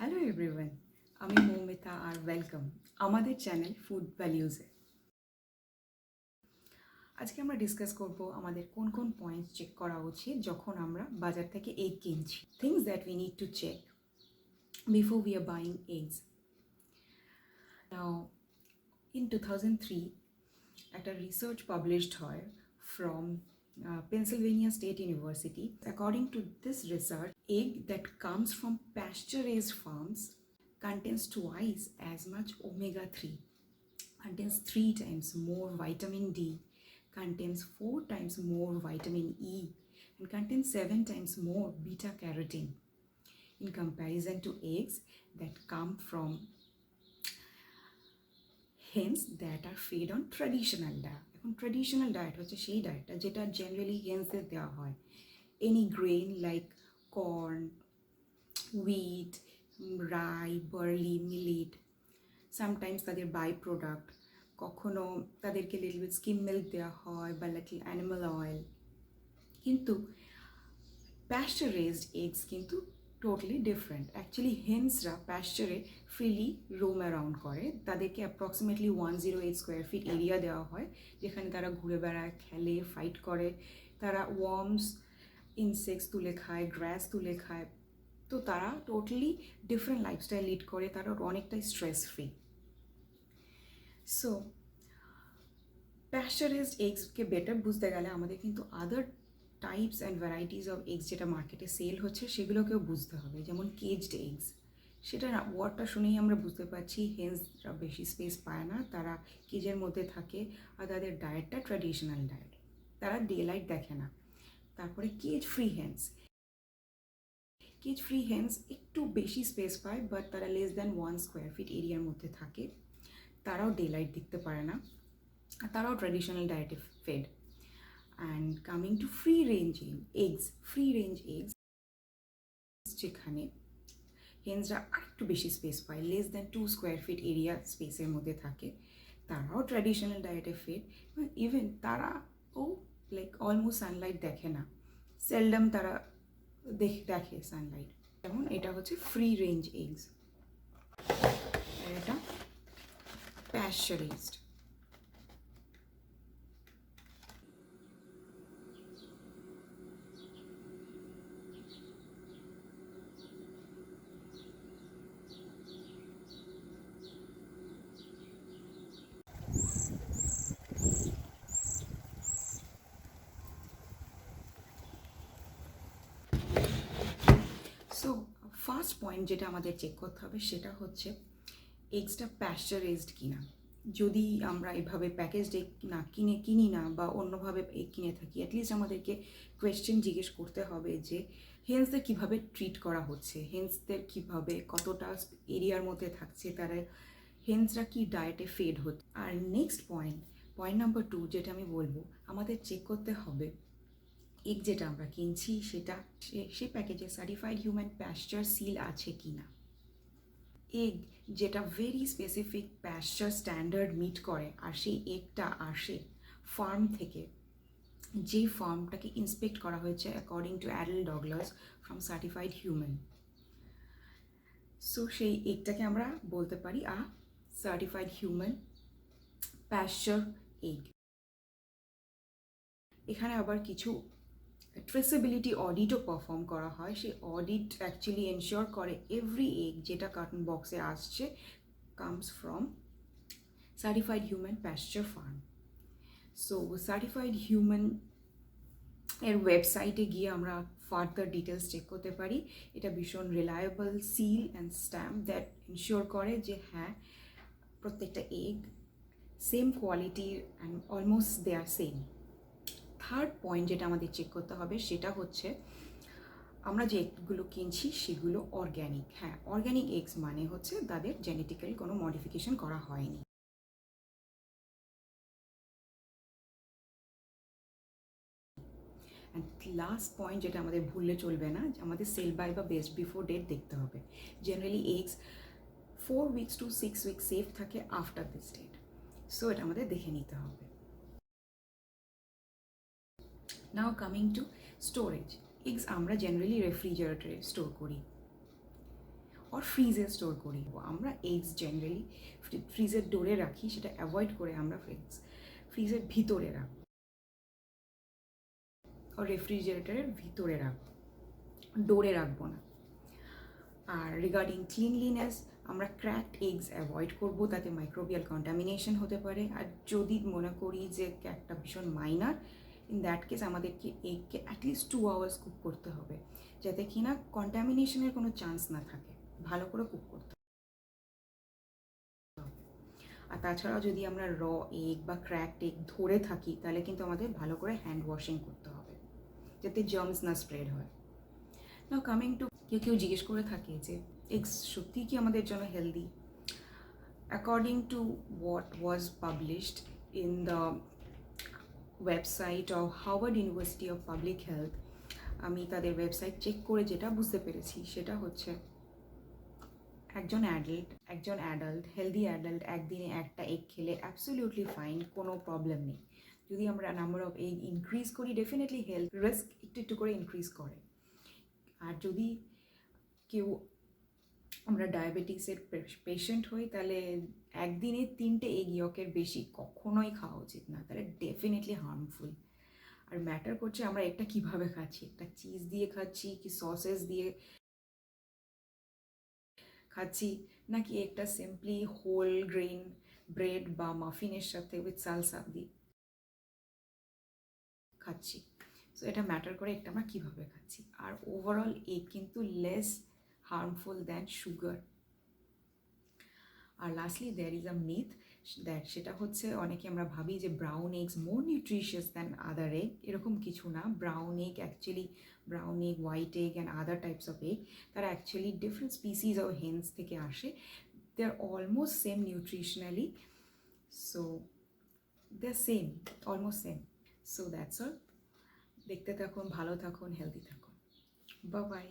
Hello everyone, আমি মৌমিতা আর welcome আমাদের channel food ভ্যালিউজে। আজকে আমরা ডিসকাস করব আমাদের কোন কোন পয়েন্টস চেক করা উচিত যখন আমরা বাজার থেকে এগ কিনছি। Things that we need to check before we are buying eggs. Now in 2003 একটা রিসার্চ পাবলিশড হয় from Pennsylvania State University. According to this research, egg that comes from pasture-raised farms contains twice as much omega-3, contains 3 times more vitamin D, contains 4 times more vitamin E, and contains 7 times more beta carotene in comparison to eggs that come from hens that are fed on traditional diet. এখন traditional diet হচ্ছে সেই ডায়েটটা যেটা generally হেন্সদের দেওয়া হয়। Any grain like corn, wheat, rye, barley, millet, sometimes তাদের by product, কখনো তাদেরকে little bit scheme milk দেওয়া হয় বা লিটল অ্যানিমাল অয়েল। কিন্তু প্যাস্চার রেজড এগস কিন্তু টোটালি ডিফারেন্ট। অ্যাকচুয়ালি হেন্সরা প্যাস্চারে ফ্রিলি রোম অ্যারাউন্ড করে, তাদেরকে অ্যাপ্রক্সিমেটলি 108 স্কোয়ার ফিট এরিয়া দেওয়া হয় যেখানে তারা ঘুরে বেড়ায়, খেলে, ফাইট করে, তারা ওয়ার্মস, ইনসেক্টস তুলে খায়, গ্রাস তুলে খায়। তো তারা টোটালি ডিফারেন্ট লাইফস্টাইল লিড করে, তারা অনেকটাই স্ট্রেস ফ্রি। সো প্যাস্চারাইজড এগসকে বেটার বুঝতে গেলে আমাদের কিন্তু other types and varieties of eggs যেটা মার্কেটে সেল হচ্ছে সেগুলোকেও বুঝতে হবে। যেমন কেজড এগস, সেটা ওয়ার্ডটা শুনেই আমরা বুঝতে পারছি হেন্সরা বেশি স্পেস পায় না, তারা কেজের মধ্যে থাকে আর তাদের ডায়েটটা ট্র্যাডিশনাল ডায়েট, তারা ডে লাইট দেখে না। তারপরে cage free hens, cage free hens একটু বেশি স্পেস পায় বাট তারা লেস দ্যান 1 স্কোয়ার ফিট এরিয়ার মধ্যে থাকে, তারাও ডে লাইট দেখতে পারে না, তারাও ট্র্যাডিশনাল ডায়েটে fed. And coming to free range eggs, free range eggs যেখানে হেন্সরা আরেকটু বেশি স্পেস পায়, less than 2 square feet area স্পেসের মধ্যে থাকে, তারাও ট্র্যাডিশনাল ডায়েটে ফেড। ইভেন তারাও লাইক অলমোস্ট সানলাইট দেখে না, সেলডম তারা দেখে সানলাইট। যেমন এটা হচ্ছে ফ্রি রেঞ্জ এগস, এটা প্যাস্চারাইজড। সো ফার্স্ট পয়েন্ট যেটা আমাদের চেক করতে হবে সেটা হচ্ছে এগসটা প্যাস্চারাইজড কিনা। যদি আমরা এভাবে প্যাকেজড এগ না কিনি না বা অন্যভাবে এগ কিনে থাকি, অ্যাটলিস্ট আমাদেরকে কোয়েশ্চেন জিজ্ঞেস করতে হবে যে হেন্সদের কীভাবে ট্রিট করা হচ্ছে, হেন্সদের কীভাবে কতটা এরিয়ার মধ্যে থাকছে, তারা হেন্সরা কি ডায়েটে ফেড হচ্ছে। আর নেক্সট পয়েন্ট নাম্বার 2 যেটা আমি বলবো, আমাদের চেক করতে হবে এগ যেটা আমরা কিনছি সেটা সে প্যাকেজে সার্টিফাইড হিউম্যান প্যাস্চার সিল আছে কি না। এগ যেটা ভেরি স্পেসিফিক প্যাস্চার স্ট্যান্ডার্ড মিট করে আর সেই এগটা আসে ফার্ম থেকে, যে ফার্মটাকে ইন্সপেক্ট করা হয়েছে according to Adele Douglas from certified human. So সেই এগটাকে আমরা বলতে পারি সার্টিফাইড হিউম্যান প্যাস্চার এগ। এখানে আবার কিছু ট্রেসেবিলিটি অডিটও পারফর্ম করা হয়, সেই অডিট অ্যাকচুয়ালি এনশিওর করে এভরি এগ যেটা কার্টন বক্সে আসছে comes from certified humane pasture farm. So certified humane এর ওয়েবসাইটে গিয়ে আমরা ফার্দার ডিটেলস চেক করতে পারি। এটা ভীষণ reliable seal and stamp that ensure করে যে হ্যাঁ প্রত্যেকটা এগ সেম কোয়ালিটির and almost they are same. Third point যেটা আমাদের চেক করতে হবে সেটা হচ্ছে আমরা যে এগগুলো কিনছি সেগুলো অর্গ্যানিক। হ্যাঁ, অর্গ্যানিক এগস মানে হচ্ছে তাদের জেনেটিক্যালি কোনো মডিফিকেশন করা হয়নি। অ্যান্ড লাস্ট পয়েন্ট যেটা আমাদের ভুললে চলবে না, আমাদের সেল বাই বা বেস্ট বিফোর ডেট দেখতে হবে। Generally eggs 4 weeks two 6 weeks safe থাকে আফটার দিস ডেট, সো এটা আমাদের দেখে নিতে হবে। নাও কামিং টু স্টোরেজ, এগস আমরা জেনারেলি রেফ্রিজারেটরে স্টোর করি। অর ফ্রিজে স্টোর করি। আমরা এগস জেনারেলি ফ্রিজের ডোরে রাখি, সেটা অ্যাভয়েড করে আমরা ফ্রিজের ভিতরে রাখবো, আর রেফ্রিজারেটরের ভিতরে রাখবো, ডোরে রাখবো না। আর রিগার্ডিং ক্লিনলিনেস, আমরা ক্র্যাকড এগস অ্যাভয়েড করব, তাতে মাইক্রোবিয়াল কন্টামিনেশন হতে পারে। আর যদি মনে করি যে একটা ভীষণ মাইনার, ইন দ্যাট কেস আমাদেরকে এগকে অ্যাটলিস্ট 2 আওয়ার্স কুক করতে হবে, যাতে কি না কন্টামিনেশনের কোনো চান্স না থাকে। ভালো করে কুক করতে হবে। আর তাছাড়াও যদি আমরা র এগ বা ক্র্যাকড এগ ধরে থাকি, তাহলে কিন্তু আমাদের ভালো করে হ্যান্ড ওয়াশিং করতে হবে, যাতে জার্মস না স্প্রেড হয়। নাও কামিং টু, কেউ জিজ্ঞেস করে থাকে যে এগস সত্যিই কি আমাদের জন্য healthy? According to what was published in the website of Harvard university of public health, আমি তাদের ওয়েবসাইট চেক করে যেটা বুঝতে পেরেছি সেটা হচ্ছে, একজন অ্যাডাল্ট হেলদি অ্যাডাল্ট একদিনে একটা এগ খেলে অ্যাবসলিউটলি ফাইন, কোনো প্রবলেম নেই। যদি আমরা নাম্বার অফ এগ ইনক্রিজ করি, ডেফিনেটলি হেলথ রিস্ক একটু একটু করে ইনক্রিজ করে। আর যদি কেউ আমরা ডায়াবেটিসের পেশেন্ট হই, তাহলে একদিনে 3টে এগ ইয়কের বেশি কখনোই খাওয়া উচিত না, তাহলে ডেফিনেটলি হার্মফুল। আর ম্যাটার করছে আমরা এটা কিভাবে খাচ্ছি, একটা চিজ দিয়ে খাচ্ছি কি সসেস দিয়ে খাচ্ছি, নাকি একটা সিম্পলি হোল গ্রেন ব্রেড বা মাফিনের সাথে উইথ সালসা দিয়ে খাচ্ছি। সো এটা ম্যাটার করে একটা আমরা কীভাবে খাচ্ছি। আর ওভারঅল এগ কিন্তু লেস হার্মফুল দ্যান সুগার। আর lastly there is a myth that, সেটা হচ্ছে অনেকে আমরা ভাবি যে brown eggs more nutritious than other egg. এরকম কিছু না। Brown egg, white egg and other types of egg, তারা actually different species of hens থেকে আসে। They are almost same nutritionally, so they are same, almost same. So that's all. দেখতে থাকুন, ভালো থাকুন, হেলদি থাকুন। Bye bye.